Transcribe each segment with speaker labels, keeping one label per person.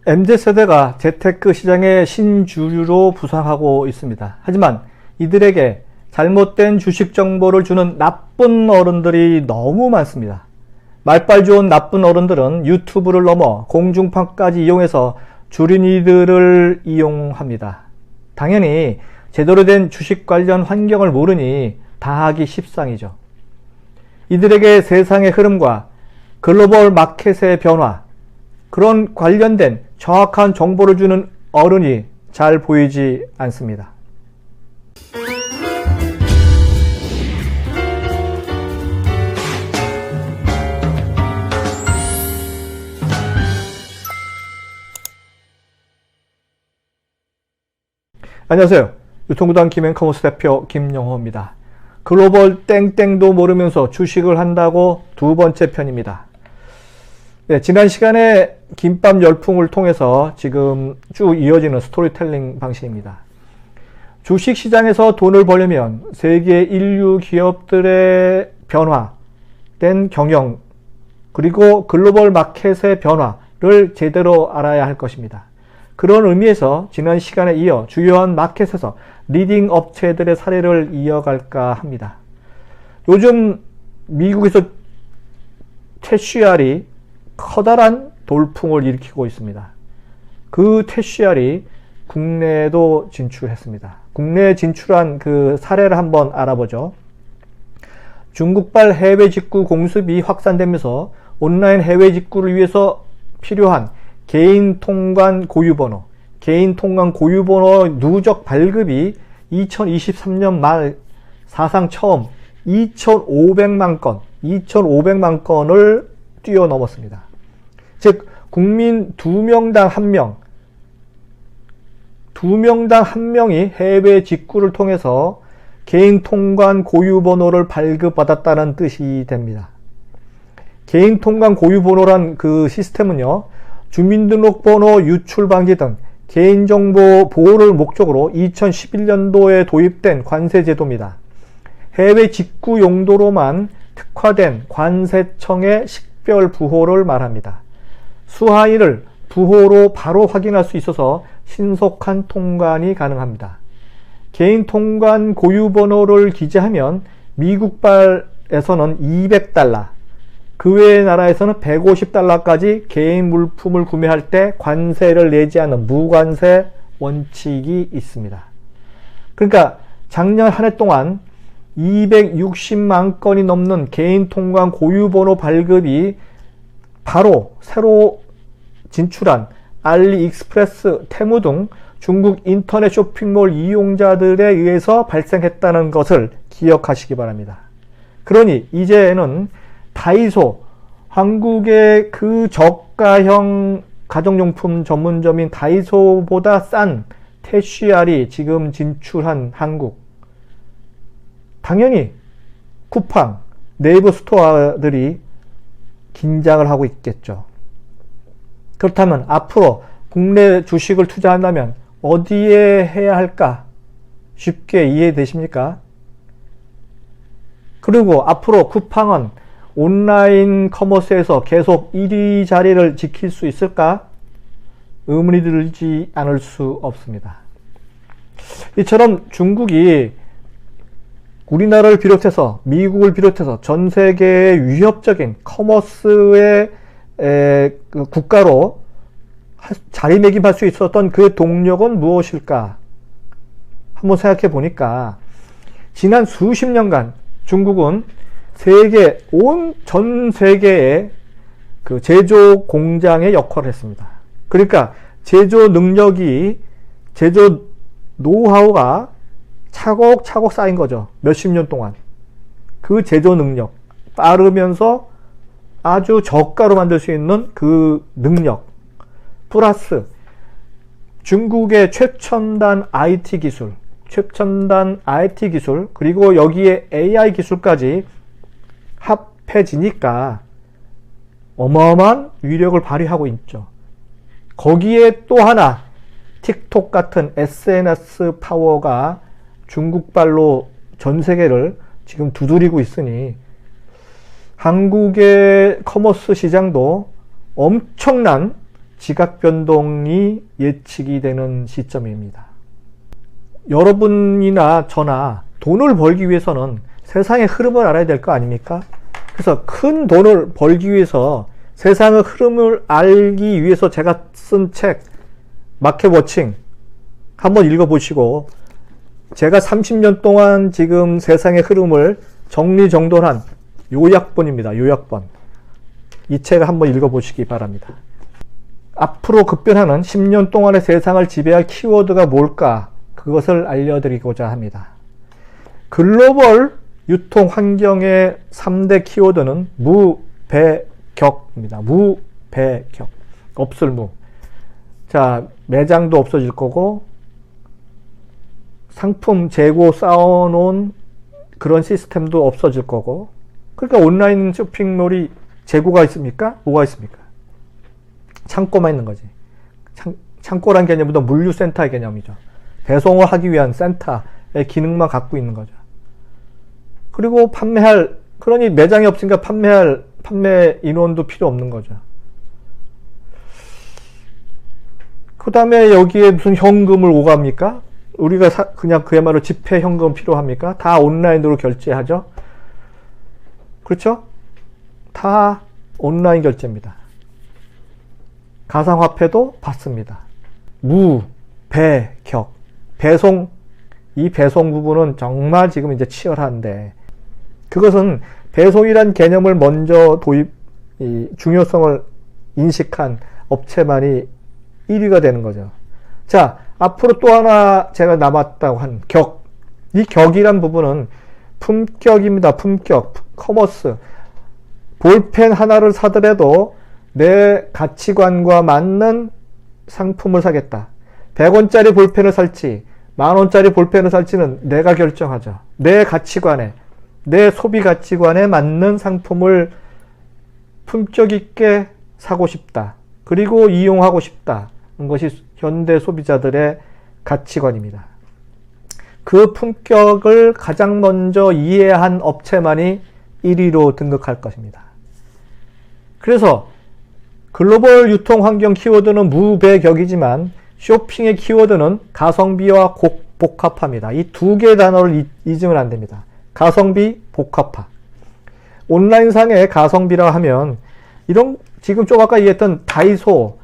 Speaker 1: MZ세대가 재테크 시장의 신주류로 부상하고 있습니다. 하지만 이들에게 잘못된 주식 정보를 주는 나쁜 어른들이 너무 많습니다. 말빨 좋은 나쁜 어른들은 유튜브를 넘어 공중파까지 이용해서 줄인이들을 이용합니다. 당연히 제대로 된 주식 관련 환경을 모르니 다 하기 십상이죠. 이들에게 세상의 흐름과 글로벌 마켓의 변화, 그런 관련된 정확한 정보를 주는 어른이 잘 보이지 않습니다. 안녕하세요. 유통구단 김앤커머스 대표 김영호입니다. 글로벌 땡땡도 모르면서 주식을 한다고 두 번째 편입니다. 네, 지난 시간에 김밥 열풍을 통해서 지금 쭉 이어지는 스토리텔링 방식입니다. 주식시장에서 돈을 벌려면 세계 인류 기업들의 변화된 경영, 그리고 글로벌 마켓의 변화를 제대로 알아야 할 것입니다. 그런 의미에서 지난 시간에 이어 주요한 마켓에서 리딩 업체들의 사례를 이어갈까 합니다. 요즘 미국에서 태쉬알이 커다란 돌풍을 일으키고 있습니다. 그 태쉬알이 국내에도 진출했습니다. 국내에 진출한 그 사례를 한번 알아보죠. 중국발 해외 직구 공습이 확산되면서 온라인 해외 직구를 위해서 필요한 개인 통관 고유번호, 누적 발급이 2023년 말 사상 처음 2,500만 건을 뛰어넘었습니다. 즉 국민 2명당 1명이 해외 직구를 통해서 개인 통관 고유번호를 발급받았다는 뜻이 됩니다. 개인 통관 고유번호란 그 시스템은요, 주민등록번호 유출 방지 등 개인정보 보호를 목적으로 2011년도에 도입된 관세제도입니다. 해외 직구 용도로만 특화된 관세청의 식별 부호를 말합니다. 수하인을 부호로 바로 확인할 수 있어서 신속한 통관이 가능합니다. 개인 통관 고유번호를 기재하면 미국발에서는 $200, 그 외의 나라에서는 $150까지 개인 물품을 구매할 때 관세를 내지 않는 무관세 원칙이 있습니다. 그러니까 작년 한 해 동안 260만 건이 넘는 개인 통관 고유번호 발급이 바로 새로 진출한 알리익스프레스, 테무 등 중국 인터넷 쇼핑몰 이용자들에 의해서 발생했다는 것을 기억하시기 바랍니다. 그러니 이제는 다이소, 한국의 그 저가형 가정용품 전문점인 다이소보다 싼 태쉬알이 지금 진출한 한국. 당연히 쿠팡, 네이버 스토어들이 긴장을 하고 있겠죠. 그렇다면 앞으로 국내 주식을 투자한다면 어디에 해야 할까? 쉽게 이해되십니까? 그리고 앞으로 쿠팡은 온라인 커머스에서 계속 1위 자리를 지킬 수 있을까? 의문이 들지 않을 수 없습니다. 이처럼 중국이 우리나라를 비롯해서 미국을 비롯해서 전 세계의 위협적인 커머스의 국가로 자리매김할 수 있었던 그 동력은 무엇일까? 한번 생각해 보니까 지난 수십 년간 중국은 전 세계의 그 제조 공장의 역할을 했습니다. 그러니까 제조 노하우가 차곡차곡 쌓인 거죠. 몇십 년 동안. 그 제조 능력, 빠르면서 아주 저가로 만들 수 있는 그 능력, 플러스 중국의 최첨단 IT 기술, 그리고 여기에 AI 기술까지 합해지니까 어마어마한 위력을 발휘하고 있죠. 거기에 또 하나 틱톡 같은 SNS 파워가 중국발로 전 세계를 지금 두드리고 있으니 한국의 커머스 시장도 엄청난 지각 변동이 예측이 되는 시점입니다. 여러분이나 저나 돈을 벌기 위해서는 세상의 흐름을 알아야 될 거 아닙니까? 그래서 큰 돈을 벌기 위해서 세상의 흐름을 알기 위해서 제가 쓴 책 마켓워칭 한번 읽어보시고, 제가 30년 동안 지금 세상의 흐름을 정리정돈한 요약본입니다. 요약본. 이 책을 한번 읽어보시기 바랍니다. 앞으로 급변하는 10년 동안의 세상을 지배할 키워드가 뭘까? 그것을 알려드리고자 합니다. 글로벌 유통 환경의 3대 키워드는 무배격입니다. 무배격. 없을 무. 자, 매장도 없어질 거고, 상품 재고 쌓아놓은 그런 시스템도 없어질 거고, 그러니까 온라인 쇼핑몰이 재고가 있습니까? 뭐가 있습니까? 창고만 있는 거지. 창고란 개념보다 물류센터의 개념이죠. 배송을 하기 위한 센터의 기능만 갖고 있는 거죠. 그리고 그러니 매장이 없으니까 판매 인원도 필요 없는 거죠. 그 다음에 여기에 무슨 현금을 오갑니까? 우리가 그냥 그야말로 지폐 현금 필요합니까? 다 온라인으로 결제하죠. 그렇죠? 다 온라인 결제입니다. 가상화폐도 받습니다. 무배격. 이 배송 부분은 정말 지금 이제 치열한데, 그것은 배송이란 개념을 먼저 중요성을 인식한 업체만이 1위가 되는 거죠. 자, 앞으로 또 하나 제가 남았다고 한 격. 이 격이란 부분은 품격입니다. 품격. 커머스. 볼펜 하나를 사더라도 내 가치관과 맞는 상품을 사겠다. 100원짜리 볼펜을 살지, 만원짜리 볼펜을 살지는 내가 결정하죠. 내 가치관에, 내 소비 가치관에 맞는 상품을 품격 있게 사고 싶다. 그리고 이용하고 싶다. 것이 현대 소비자들의 가치관입니다. 그 품격을 가장 먼저 이해한 업체만이 1위로 등극할 것입니다. 그래서 글로벌 유통 환경 키워드는 무배격이지만 쇼핑의 키워드는 가성비와 복합화입니다. 이 두 개의 단어를 잊으면 안 됩니다. 가성비, 복합화. 온라인상의 가성비라 하면 지금 좀 아까 얘기했던 다이소,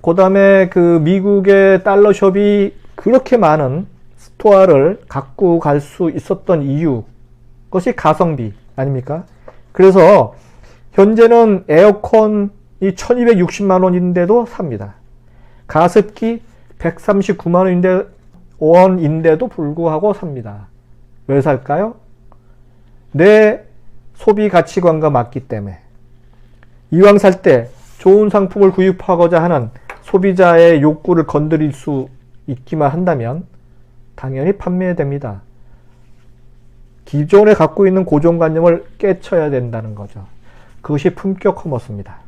Speaker 1: 그 다음에 그 미국의 달러숍이 그렇게 많은 스토어를 갖고 갈 수 있었던 이유, 그것이 가성비 아닙니까? 그래서 현재는 에어컨이 1260만 원인데도 삽니다. 가습기 139만 원인데도 불구하고 삽니다. 왜 살까요? 내 소비 가치관과 맞기 때문에. 이왕 살 때 좋은 상품을 구입하고자 하는 소비자의 욕구를 건드릴 수 있기만 한다면 당연히 판매됩니다. 기존에 갖고 있는 고정관념을 깨쳐야 된다는 거죠. 그것이 품격 커머스입니다.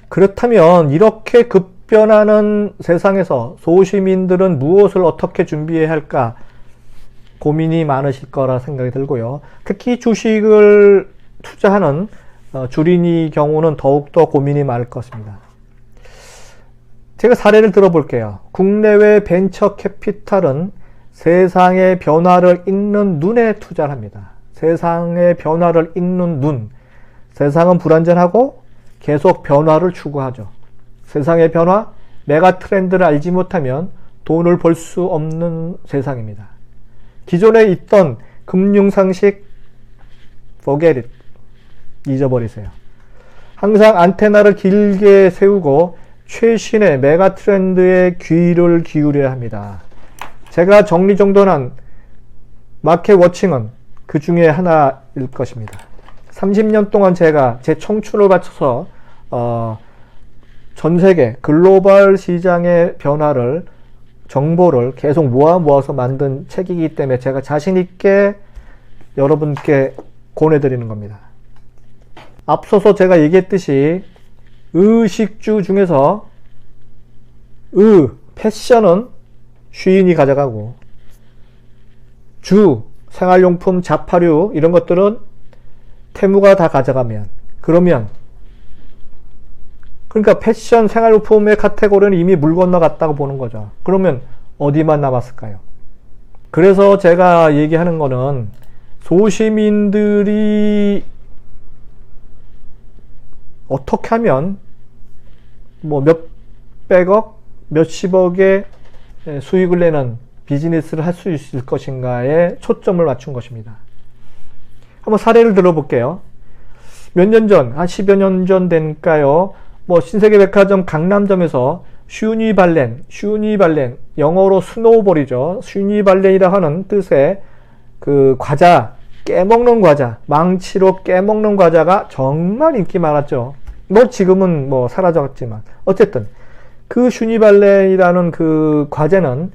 Speaker 1: 그렇다면 이렇게 급변하는 세상에서 소시민들은 무엇을 어떻게 준비해야 할까 고민이 많으실 거라 생각이 들고요. 특히 주식을 투자하는 주린이 경우는 더욱더 고민이 많을 것입니다. 제가 사례를 들어볼게요. 국내외 벤처 캐피탈은 세상의 변화를 읽는 눈에 투자를 합니다. 세상의 변화를 읽는 눈. 세상은 불완전하고 계속 변화를 추구하죠. 세상의 변화, 메가 트렌드를 알지 못하면 돈을 벌 수 없는 세상입니다. 기존에 있던 금융상식 forget it. 잊어버리세요. 항상 안테나를 길게 세우고 최신의 메가 트렌드에 귀를 기울여야 합니다. 제가 정리정돈한 마켓워칭은 그 중에 하나일 것입니다. 30년 동안 제가 제 청춘을 바쳐서 전 세계 글로벌 시장의 변화를, 정보를 계속 모아서 만든 책이기 때문에 제가 자신 있게 여러분께 권해드리는 겁니다. 앞서서 제가 얘기했듯이 의식주 중에서 패션은 쉬인이 가져가고 생활용품, 자파류 이런 것들은 테무가 다 가져가면 그러면 그러니까 패션 생활용품의 카테고리는 이미 물 건너갔다고 보는 거죠. 그러면 어디만 남았을까요? 그래서 제가 얘기하는 거는 소시민들이 어떻게 하면 뭐 몇백억, 몇십억의 수익을 내는 비즈니스를 할 수 있을 것인가에 초점을 맞춘 것입니다. 한번 사례를 들어볼게요. 몇 년 전, 한 10여 년 전 될까요? 뭐 신세계백화점 강남점에서 슈니발렌, 영어로 스노우볼이죠. 슈니발렌이라 하는 뜻의 그 과자, 깨먹는 과자, 망치로 깨먹는 과자가 정말 인기 많았죠. 뭐 지금은 뭐 사라졌지만 어쨌든 그 슈니발렌이라는 그 과자는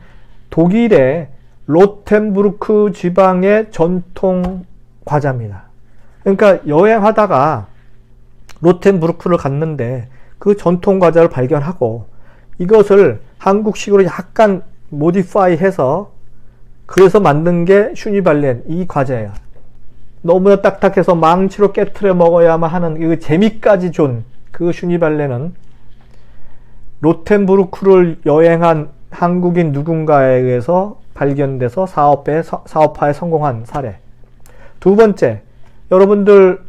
Speaker 1: 독일의 로텐부르크 지방의 전통 과자입니다. 그러니까 여행하다가 로텐부르크를 갔는데 그 전통 과자를 발견하고 이것을 한국식으로 약간 모디파이 해서 그래서 만든 게 슈니발렌 이 과자예요. 너무나 딱딱해서 망치로 깨트려 먹어야만 하는 그 재미까지 준 그 슈니발렌은 로텐부르크를 여행한 한국인 누군가에 의해서 발견돼서 사업화에 성공한 사례. 두 번째, 여러분들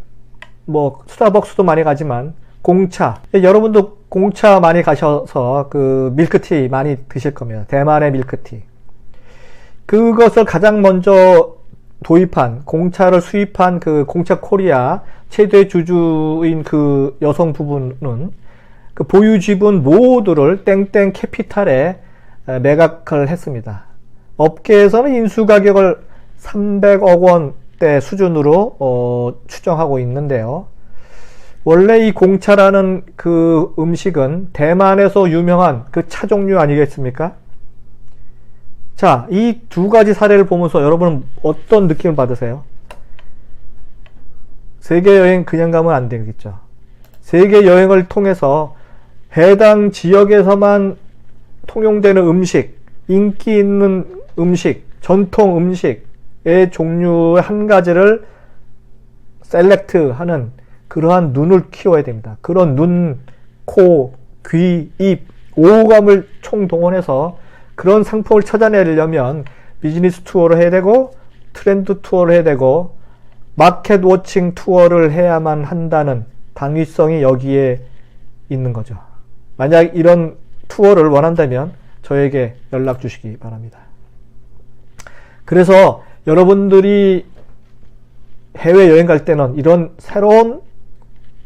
Speaker 1: 뭐 스타벅스도 많이 가지만 공차, 여러분도 공차 많이 가셔서 그 밀크티 많이 드실 겁니다. 대만의 밀크티. 그것을 가장 먼저 도입한, 공차를 수입한 그 공차 코리아 최대 주주인 그 여성 부부는 그 보유 지분 모두를 땡땡 캐피탈에 매각을 했습니다. 업계에서는 인수 가격을 300억 원대 수준으로 추정하고 있는데요. 원래 이 공차라는 그 음식은 대만에서 유명한 그 차 종류 아니겠습니까? 자, 이 두 가지 사례를 보면서 여러분은 어떤 느낌을 받으세요? 세계 여행 그냥 가면 안 되겠죠. 세계 여행을 통해서 해당 지역에서만 통용되는 음식, 인기 있는 음식, 전통 음식의 종류 한 가지를 셀렉트 하는 그러한 눈을 키워야 됩니다. 그런 눈, 코, 귀, 입, 오감을 총동원해서 그런 상품을 찾아내려면 비즈니스 투어를 해야 되고 트렌드 투어를 해야 되고 마켓 워칭 투어를 해야만 한다는 당위성이 여기에 있는 거죠. 만약 이런 투어를 원한다면 저에게 연락 주시기 바랍니다. 그래서 여러분들이 해외여행 갈 때는 이런 새로운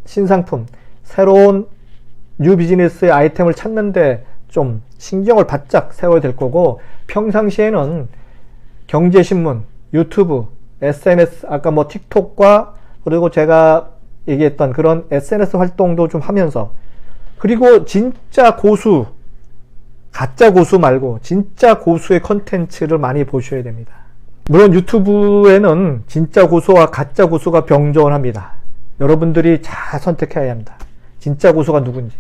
Speaker 1: 신상품, 새로운 뉴 비즈니스의 아이템을 찾는데 좀 신경을 바짝 세워야 될 거고, 평상시에는 경제신문, 유튜브, SNS, 아까 뭐 틱톡과 그리고 제가 얘기했던 그런 SNS 활동도 좀 하면서, 그리고 진짜 고수, 가짜 고수 말고 진짜 고수의 컨텐츠를 많이 보셔야 됩니다. 물론 유튜브에는 진짜 고수와 가짜 고수가 병존합니다. 여러분들이 잘 선택해야 합니다. 진짜 고수가 누군지.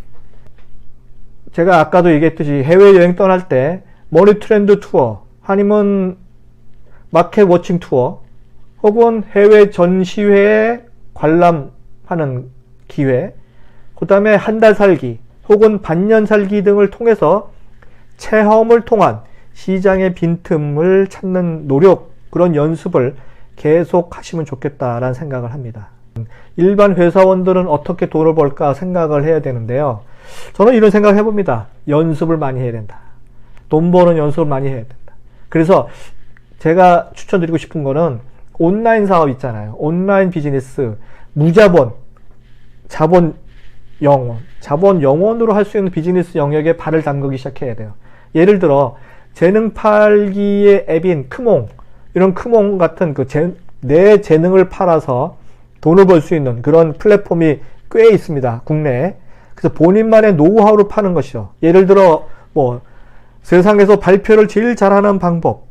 Speaker 1: 제가 아까도 얘기했듯이 해외여행 떠날 때 머니 트렌드 투어, 아니면 마켓 워칭 투어, 혹은 해외 전시회에 관람하는 기회, 그 다음에 한 달 살기 혹은 반년 살기 등을 통해서 체험을 통한 시장의 빈틈을 찾는 노력, 그런 연습을 계속 하시면 좋겠다라는 생각을 합니다. 일반 회사원들은 어떻게 돈을 벌까 생각을 해야 되는데요. 저는 이런 생각을 해봅니다. 연습을 많이 해야 된다. 돈 버는 연습을 많이 해야 된다. 그래서 제가 추천드리고 싶은 거는 온라인 사업 있잖아요. 온라인 비즈니스, 무자본, 자본 영원으로 할 수 있는 비즈니스 영역에 발을 담그기 시작해야 돼요. 예를 들어 재능 팔기의 앱인 크몽, 이런 크몽 같은 내 재능을 팔아서 돈을 벌 수 있는 그런 플랫폼이 꽤 있습니다. 국내에. 그래서 본인만의 노하우를 파는 것이죠. 예를 들어 뭐 세상에서 발표를 제일 잘하는 방법,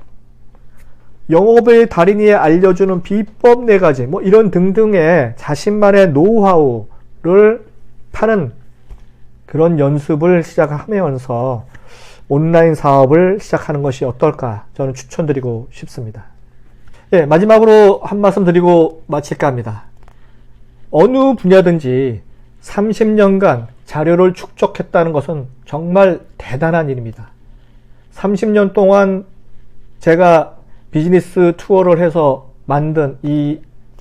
Speaker 1: 영업의 달인이 알려주는 비법 4가지, 뭐 이런 등등의 자신만의 노하우를 파는 그런 연습을 시작하면서 온라인 사업을 시작하는 것이 어떨까 저는 추천드리고 싶습니다. 예, 마지막으로 한 말씀 드리고 마칠까 합니다. 어느 분야든지 30년간 자료를 축적했다는 것은 정말 대단한 일입니다. 30년 동안 제가 비즈니스 투어를 해서 만든 이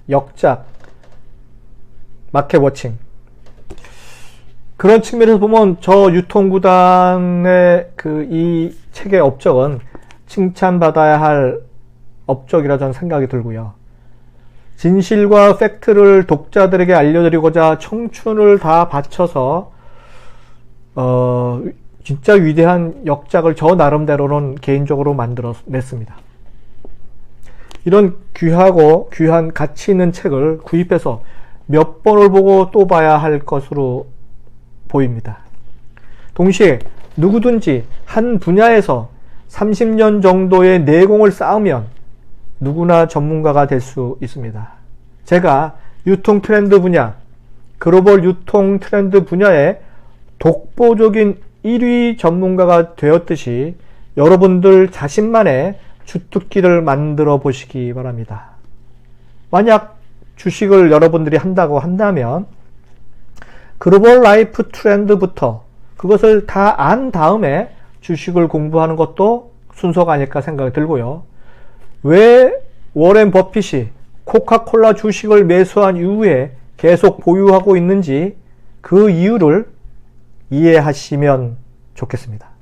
Speaker 1: 역작 마켓워칭, 그런 측면에서 보면 저 유통구단의 이 책의 업적은 칭찬받아야 할 업적이라 저는 생각이 들고요. 진실과 팩트를 독자들에게 알려드리고자 청춘을 다 바쳐서 진짜 위대한 역작을 저 나름대로는 개인적으로 만들어냈습니다. 이런 귀하고 귀한 가치 있는 책을 구입해서 몇 번을 보고 또 봐야 할 것으로 보입니다. 동시에 누구든지 한 분야에서 30년 정도의 내공을 쌓으면 누구나 전문가가 될 수 있습니다. 제가 유통 트렌드 분야, 글로벌 유통 트렌드 분야의 독보적인 1위 전문가가 되었듯이 여러분들 자신만의 주특기를 만들어 보시기 바랍니다. 만약 주식을 여러분들이 한다고 한다면 글로벌 라이프 트렌드부터 그것을 다 안 다음에 주식을 공부하는 것도 순서가 아닐까 생각이 들고요. 왜 워렌 버핏이 코카콜라 주식을 매수한 이후에 계속 보유하고 있는지 그 이유를 이해하시면 좋겠습니다.